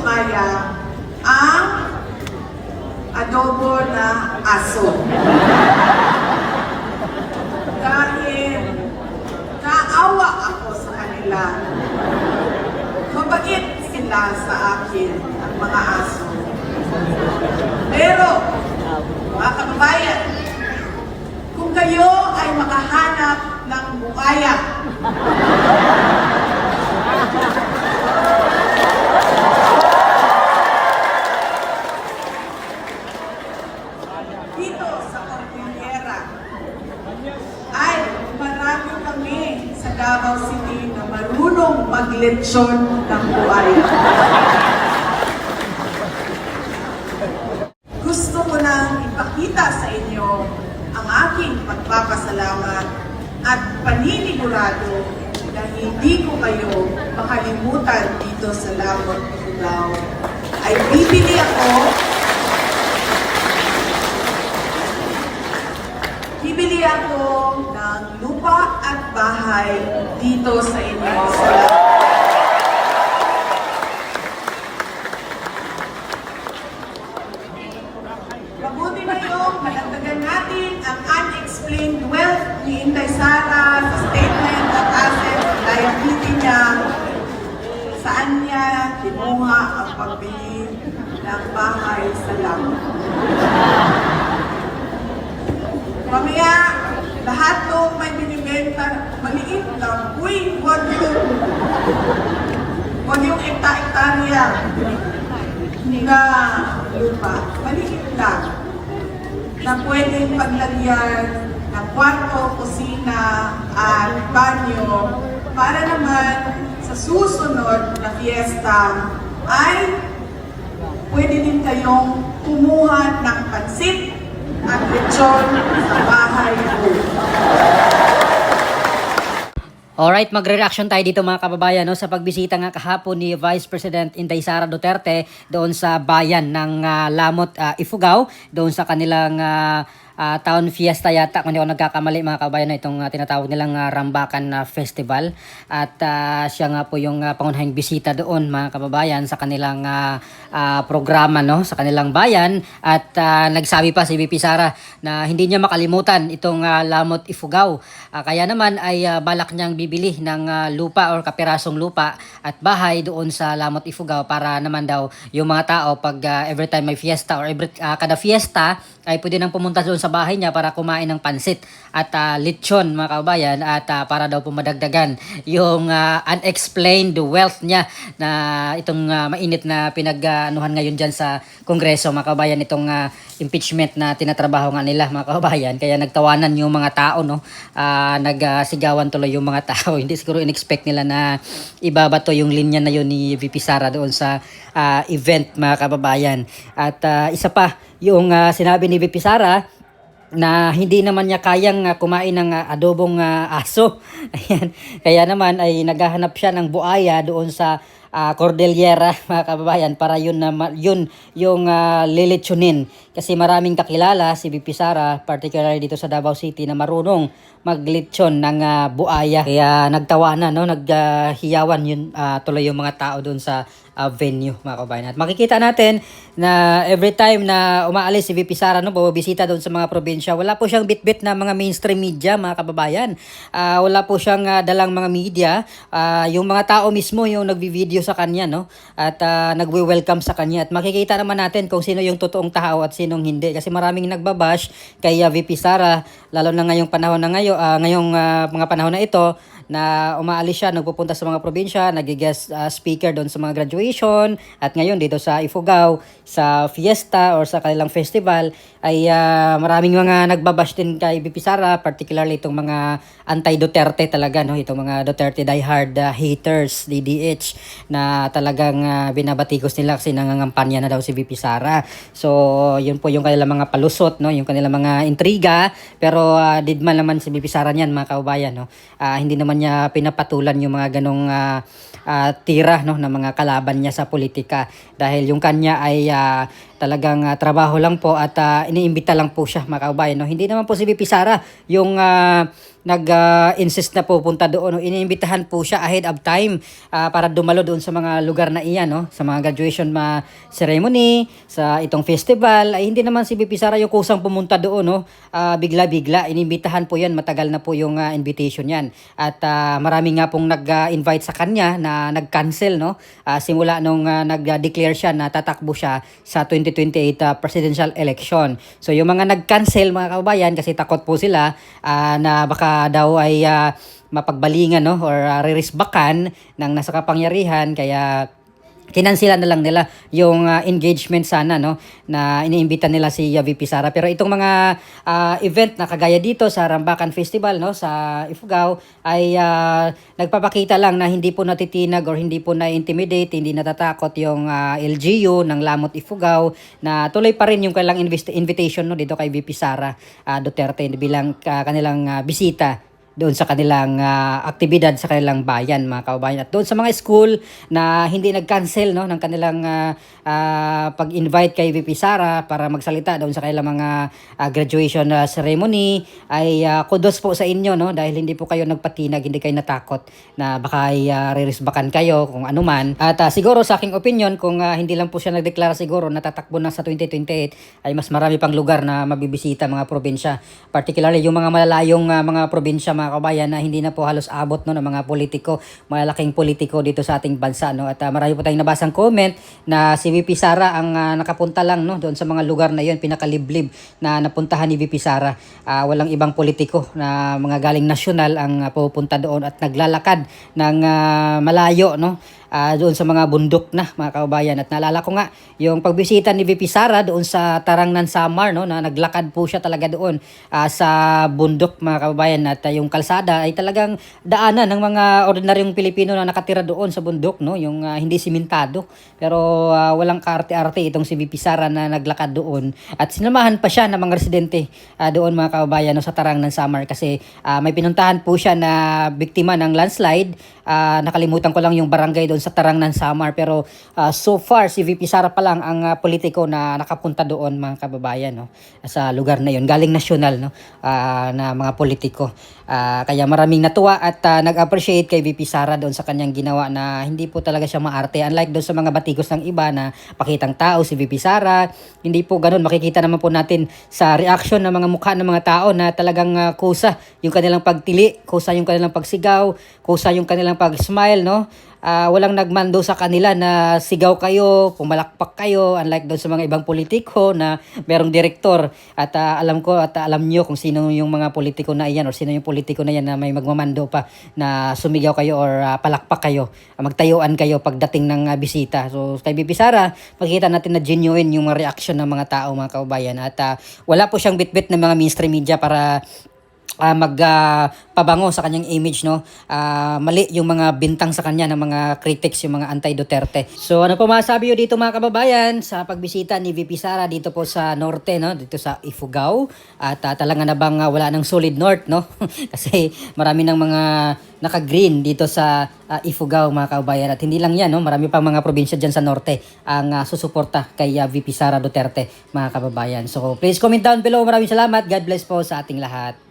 kaya ang adobo na aso. Dahil naawa ako sa kanila. Mabait sila sa akin, ang mga aso. Pero, mga kababayan, kung kayo ay makahanap ng buhaya, dito sa Cordillera, ay marami kami sa Davao City na marunong maglechon ng buhaya. Gusto ko nang ipakita sa inyo ang aking pagpapasalamat at paninigurado na hindi ko kayo makalimutan dito sa Lamot Ifugao. Ay bibili ako ng lupa at bahay dito sa inyo sa mabuti na yung malagdagan natin ang unexplained wealth ni Inday Sara sa statement of assets and liability niya. Saan niya kinuha ang pagbili ng bahay sa Lamot. Mamaya, lahat ng may binibenta, maliit lang. Uy, huwag yung ekta-ektarya na lupa. Maliit lang. Na pwedeng paglagyan ng kwarto, kusina, at banyo para naman sa susunod na fiesta ay pwede din kayong kumuha ng pansit at lechon sa bahay ko. Alright, magre-reaction tayo dito mga kababayan no, sa pagbisita nga kahapon ni Vice President Inday Sara Duterte doon sa bayan ng Lamot, Ifugao, doon sa kanilang town fiesta yata, kung hindi ako nagkakamali mga kababayan, na itong tinatawag nilang Rambakan Festival. At siya nga po yung pangunahing bisita doon mga kababayan sa kanilang programa no, sa kanilang bayan. At nagsabi pa si VP Sara na hindi niya makalimutan itong Lamot Ifugao. Kaya naman ay balak niyang bibili ng lupa or kapirasong lupa at bahay doon sa Lamot Ifugao para naman daw yung mga tao pag every time may fiesta or kada fiesta ay pwede nang pumunta doon sa bahay niya para kumain ng pansit at lechon mga kababayan at para daw po madagdagan yung unexplained wealth niya na itong mainit na pinag-anuhan ngayon dyan sa Kongreso mga kababayan, itong impeachment na tinatrabaho nga nila mga kababayan. Kaya nagtawanan yung mga tao no, nagsigawan tuloy yung mga tao. Hindi siguro in-expect nila na ibabato yung linya na yun ni VP Sara doon sa event mga kababayan. At isa pa yung sinabi ni VP Sara na hindi naman niya kayang kumain ng adobong aso. Ayan. Kaya naman ay naghahanap siya ng buaya doon sa Cordillera mga kababayan para yun yung lilitsunin. Kasi maraming kakilala si VP Sara, particularly dito sa Davao City, na marunong maglitsyon ng buaya. Kaya nagtawanan, no? Naghiyawan yun tuloy yung mga tao doon sa venue mga kababayan. At makikita natin na every time na umaalis si VP Sara no, bumibisita doon sa mga probinsya, wala po siyang bitbit na mga mainstream media mga kababayan. Wala po siyang dalang mga media. Yung mga tao mismo yung nagvi-video sa kanya no, at nagwe-welcome sa kanya. At makikita naman natin kung sino yung totoong tao at sinong hindi. Kasi maraming nagbabash kay VP Sara, lalo na ngayong panahon na ngayong mga panahon na ito, na umaalis siya, nagpupunta sa mga probinsya, nag-guest speaker doon sa mga graduation, at ngayon dito sa Ifugao, sa fiesta or sa kanilang festival, ay maraming mga nagbabash din kay VP Sara, particularly itong mga anti-Duterte talaga, no? Itong mga Duterte diehard haters, DDH, na talagang binabatikos nila kasi nangangampanya na daw si VP Sara. So, yun po yung kanilang mga palusot, no? Yung kanilang mga intriga, pero didman naman si VP Sara niyan, mga kaubayan, no? Hindi naman niya pinapatulan yung mga ganong tira no, ng mga kalaban niya sa politika, dahil yung kanya ay talagang trabaho lang po at iniimbita lang po siya mga kababayan. No? Hindi naman po si VP Sara yung nag-insist na pupunta doon. No? Iniimbitahan po siya ahead of time para dumalo doon sa mga lugar na iyan, no? Sa mga graduation ceremony, sa itong festival. Ay hindi naman si VP Sara yung kusang pumunta doon. No? Bigla-bigla, iniimbitahan po yan. Matagal na po yung invitation yan. At marami nga pong nag-invite sa kanya na nag-cancel. No? Simula nung nag-declare siya na tatakbo siya sa 2028 presidential election. So yung mga nag-cancel mga kababayan kasi takot po sila na baka daw ay mapagbalingan, no, or ririsbakan ng nasa kapangyarihan, kaya kinansilan na lang nila yung engagement sana, no, na iniimbita nila si VP Sara. Pero itong mga event na kagaya dito sa Rambakan Festival, no, sa Ifugao ay nagpapakita lang na hindi po natitinag or hindi po na-intimidate, hindi natatakot yung LGU ng Lamot Ifugao, na tuloy pa rin yung kailang invitation, no, dito kay VP Sara Duterte bilang kanilang bisita doon sa kanilang aktibidad sa kanilang bayan mga kababayan. At doon sa mga school na hindi nag-cancel, no, ng kanilang pag-invite kay VP Sara para magsalita doon sa kanilang mga graduation ceremony, ay kudos po sa inyo, no, dahil hindi po kayo nagpatinag, hindi kayo natakot na baka ay ririsbakan kayo kung ano man. At siguro sa aking opinion, kung hindi lang po siya nagdeklara siguro natatakbo na sa 2028, ay mas marami pang lugar na mabibisita mga probinsya. Particularly yung mga malalayong mga probinsya mga kabayan na hindi na po halos abot, no, ng mga politiko, malalaking politiko dito sa ating bansa, no. At marami po tayong nabasang comment na si VP Sara ang nakapunta lang, no, doon sa mga lugar na yon, pinakaliblib na napuntahan ni VP Sara. Walang ibang politiko na mga galing nasyonal ang pupunta doon at naglalakad ng malayo, no, doon sa mga bundok na mga kababayan. At naalala ko nga yung pagbisita ni VP Sara doon sa Tarangnan Samar, no, na naglakad po siya talaga doon sa bundok mga kababayan. At yung kalsada ay talagang daanan ng mga ordinaryong Pilipino na nakatira doon sa bundok, no, yung hindi simentado, pero walang kaarte-arte itong si VP Sara na naglakad doon. At sinamahan pa siya ng mga residente doon mga kababayan, no, sa Tarangnan Samar kasi may pinuntahan po siya na biktima ng landslide. Nakalimutan ko lang yung barangay doon sa Tarangnan Samar, pero so far si VP Sara pa lang ang politiko na nakapunta doon mga kababayan, no, sa lugar na yon, galing nasyonal, no, na mga politiko. Kaya maraming natuwa at nag-appreciate kay VP Sara doon sa kanyang ginawa na hindi po talaga siya maarte. Unlike doon sa mga batikos ng iba na pakitang tao si VP Sara, hindi po ganun. Makikita naman po natin sa reaction ng mga mukha ng mga tao na talagang kusa yung kanilang pagtili, kusa yung kanilang pagsigaw, kusa yung kanilang pag-smile, no. Walang nagmando sa kanila na sigaw kayo, pumalakpak kayo, unlike doon sa mga ibang politiko na merong direktor. At alam ko at alam nyo kung sino yung mga politiko na iyan or sino yung politiko na yan na may magmamando pa na sumigaw kayo or palakpak kayo, magtayuan kayo pagdating ng bisita. So kay VP Sara, makikita natin na genuine yung mga reaction ng mga tao mga kababayan. At wala po siyang bitbit ng mga mainstream media para magpabango sa kanyang image, no. Mali yung mga bintang sa kanya ng mga critics, yung mga anti-Duterte. So ano po masasabi nyo dito mga kababayan sa pagbisita ni VP Sara dito po sa norte, no, dito sa Ifugao? At talaga na bang wala ng solid north, no? Kasi marami ng mga naka-green dito sa Ifugao mga kababayan. At hindi lang yan, no, marami pang mga probinsya dyan sa norte ang susuporta kay VP Sara Duterte mga kababayan. So please comment down below. Maraming salamat. God bless po sa ating lahat.